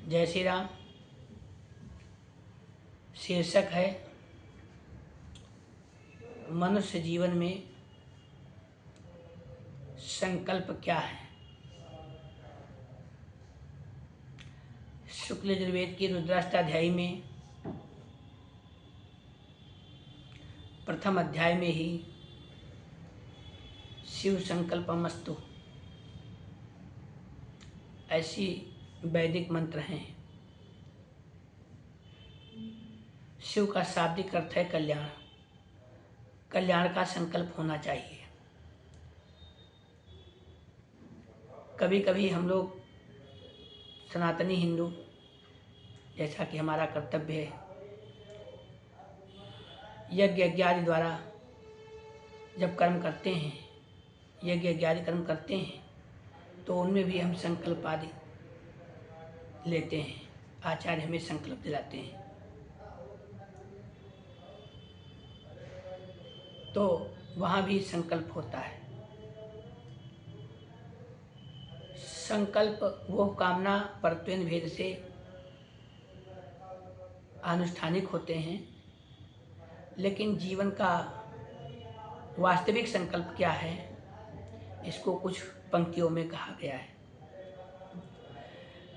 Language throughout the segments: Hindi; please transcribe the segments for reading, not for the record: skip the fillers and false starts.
जय श्री राम। शीर्षक है मनुष्य जीवन में संकल्प क्या है। शुक्ल यजुर्वेद की रुद्राष्टाध्यायी में प्रथम अध्याय में ही शिव संकल्पमस्तु ऐसी वैदिक मंत्र हैं। शिव का शाब्दिक अर्थ है कल्याण। कल्याण का संकल्प होना चाहिए। कभी कभी हम लोग सनातनी हिंदू, जैसा कि हमारा कर्तव्य है, यज्ञ यज्ञादि द्वारा जब कर्म करते हैं, यज्ञ यज्ञादि कर्म करते हैं, तो उनमें भी हम संकल्प आदि लेते हैं। आचार्य हमें संकल्प दिलाते हैं। तो वहाँ भी संकल्प होता है। संकल्प वो कामना परत्वेन भेद से आनुष्ठानिक होते हैं, लेकिन जीवन का वास्तविक संकल्प क्या है, इसको कुछ पंक्तियों में कहा गया है।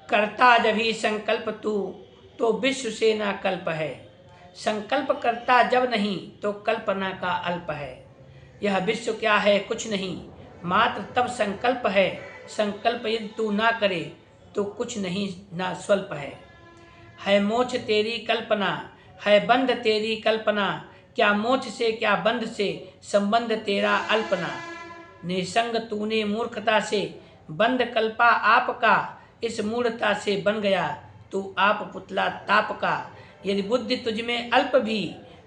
करता जब ही संकल्प तू तो विश्व से ना कल्प है। संकल्प करता जब नहीं तो कल्पना का अल्प है। यह विश्व क्या है कुछ नहीं, मात्र तब संकल्प है। संकल्प यदि तू ना करे तो कुछ नहीं ना स्वल्प है मोक्ष तेरी कल्पना, है बंध तेरी कल्पना। क्या मोक्ष से क्या बंध से संबंध तेरा अल्पना। निसंग तूने मूर्खता से बंध कल्पा आपका। इस मूढ़ता से बन गया तू आप पुतला ताप का। यदि बुद्धि तुझ में अल्प भी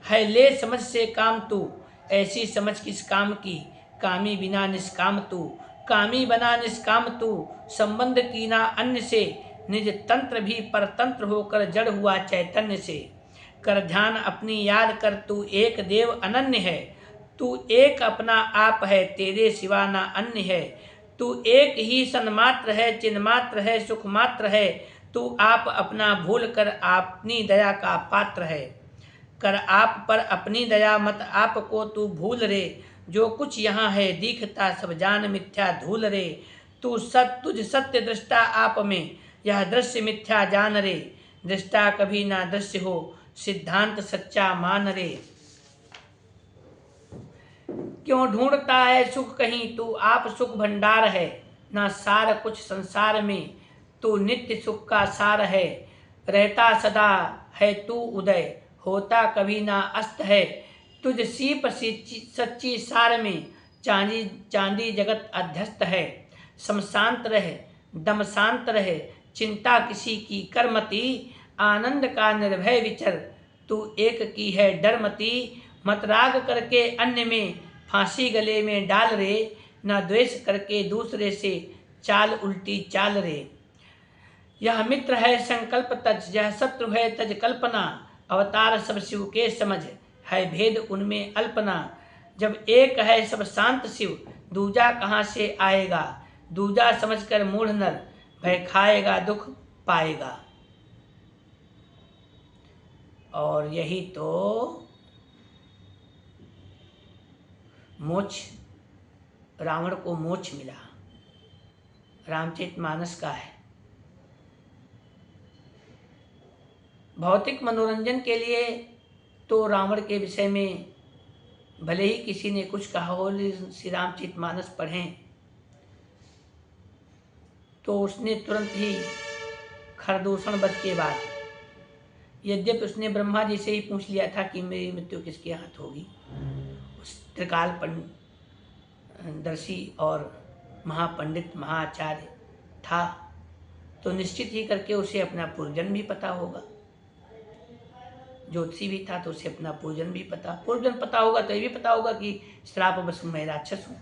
है, ले समझ से काम तू। ऐसी समझ किस काम की, कामी बिना निष्काम तू। कामी बना निष्काम तू, संबंध की ना अन्य से। निज तंत्र भी परतंत्र होकर जड़ हुआ चैतन्य से। कर ध्यान अपनी याद कर, तू एक देव अनन्य है। तू एक अपना आप है, तेरे सिवा ना अन्य है। तू एक ही सन्मात्र है, चिन्मात्र है, सुख मात्र है। तू आप अपना भूल कर अपनी दया का पात्र है। कर आप पर अपनी दया मत आपको तू भूल रे। जो कुछ यहाँ है दिखता सब जान मिथ्या धूल रे। तुझ सत्य दृष्टा आप में, यह दृश्य मिथ्या जान रे। दृष्टा कभी ना दृश्य हो, सिद्धांत सच्चा मान रे। क्यों ढूंढता है सुख कहीं, तू आप सुख भंडार है। ना सार कुछ संसार में, तू नित्य सुख का सार है। रहता सदा है तू उदय, होता कभी ना अस्त है। तुझ सीप सच्ची सार में, चांदी चांदी जगत अध्यस्त है। समशांत रहे दम शांत रहे, चिंता किसी की करमती। आनंद का निर्भय विचर, तू एक की है डरमती। मत राग करके अन्य में, फांसी गले में डाल रे। ना द्वेष करके दूसरे से, चाल उल्टी चाल रे। यह मित्र है संकल्प तज, यह शत्रु है तज कल्पना। अवतार सब शिव के समझ, है भेद उनमें अल्पना। जब एक है सब शांत शिव, दूजा कहाँ से आएगा। दूजा समझकर मूढ़ नर, भय खाएगा दुख पाएगा। और यही तो मोक्ष, रावण को मोक्ष मिला, रामचरितमानस का है। भौतिक मनोरंजन के लिए तो रावण के विषय में भले ही किसी ने कुछ कहा हो, श्री रामचरितमानस पढ़ें तो उसने तुरंत ही खरदूषण वध के बाद, यद्यपि उसने ब्रह्मा जी से ही पूछ लिया था कि मेरी मृत्यु किसके हाथ होगी, उस त्रिकाल दर्शी और महापंडित महाआचार्य था, तो निश्चित ही करके उसे अपना पूर्वजन्म भी पता होगा। ज्योतिषी भी था तो उसे अपना पूर्वजन्म भी पूर्वजन्म पता होगा। तो ये भी पता होगा कि श्राप बस मैं राक्षस हूँ,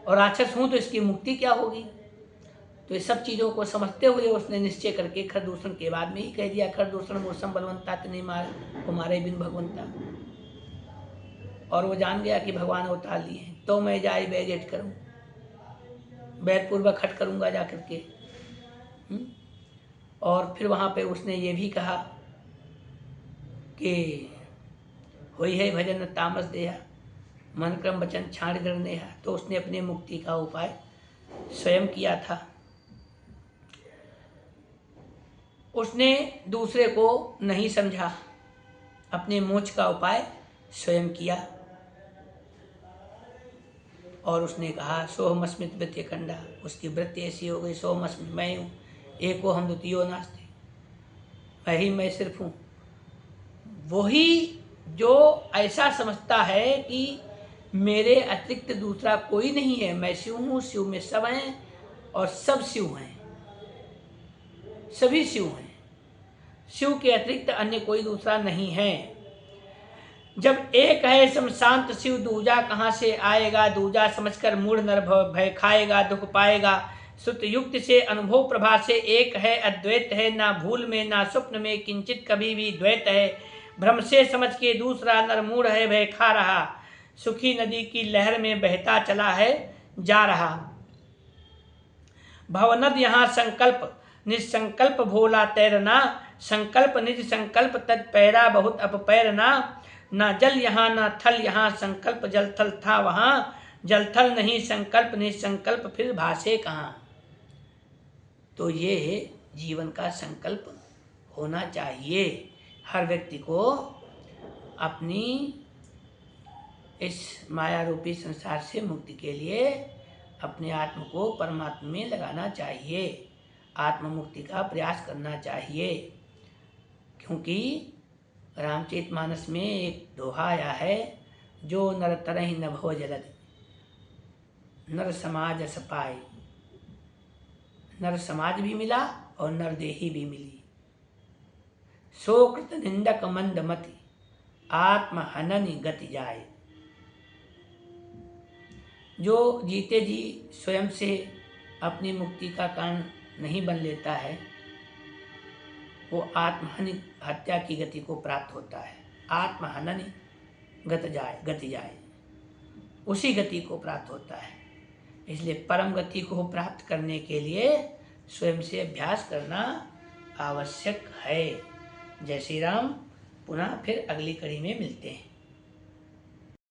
और राक्षस हूँ तो इसकी मुक्ति क्या होगी। तो ये सब चीज़ों को समझते हुए उसने निश्चय करके खरदूषण के बाद में ही कह दिया, खरदूषण मौसम बलवंता नहीं मार कुमारे बिन भगवंता। और वो जान गया कि भगवान अवतार लिए हैं, तो मैं जाए बैजेट करूँ, बैरपूर्वक हट करूँगा जा करके। और फिर वहाँ पे उसने ये भी कहा कि होई है भजन तामस देहा, मन क्रम वचन छाड़ करने है। तो उसने अपने मुक्ति का उपाय स्वयं किया था। उसने दूसरे को नहीं समझा, अपने मोक्ष का उपाय स्वयं किया। और उसने कहा सोहम अस्मित वृत्ति खंडा, उसकी वृत्ति ऐसी हो गई, सोहम अस्मित मैं हूँ, एको हम द्वितीयो नास्ति, मैं ही मैं सिर्फ हूँ। वही जो ऐसा समझता है कि मेरे अतिरिक्त दूसरा कोई नहीं है, मैं शिव हूँ, शिव में सब हैं और सब शिव हैं, सभी शिव हैं, शिव के अतिरिक्त अन्य कोई दूसरा नहीं है। जब एक है सम शांत शिव, दूजा कहाँ से आएगा, दूजा समझकर मूढ़ नर भय खाएगा, दुख पाएगा। श्रुत युक्त से अनुभव प्रभा से एक है, अद्वैत है, ना भूल में ना स्वप्न में किंचित कभी भी द्वैत है। भ्रम से समझ के दूसरा नर मूढ़ है, भय खा रहा, सुखी नदी की लहर में बहता चला है जा रहा। भवनद यहाँ संकल्प निसंकल्प भोला तैरना, संकल्प निज संकल्प तद पैरा बहुत अपैरना। ना जल यहाँ ना थल यहाँ, संकल्प जल थल था वहाँ, जल थल नहीं संकल्प निसंकल्प फिर भाषे कहाँ। तो ये जीवन का संकल्प होना चाहिए हर व्यक्ति को, अपनी इस माया रूपी संसार से मुक्ति के लिए अपने आत्म को परमात्मा में लगाना चाहिए, आत्म मुक्ति का प्रयास करना चाहिए। क्योंकि रामचरितमानस में एक दोहा आया है, जो नर तरहि न भव जलद, नर समाज अस पाए। नर समाज भी मिला और नरदेही भी मिली। सोकृत निंदक मंद मति, आत्म हननि गति जाए। जो जीते जी स्वयं से अपनी मुक्ति का कारण नहीं बन लेता है, वो आत्महनि हत्या की गति को प्राप्त होता है। आत्महननि गति जाए, उसी गति को प्राप्त होता है। इसलिए परम गति को प्राप्त करने के लिए स्वयं से अभ्यास करना आवश्यक है। जय श्री राम। पुनः फिर अगली कड़ी में मिलते हैं।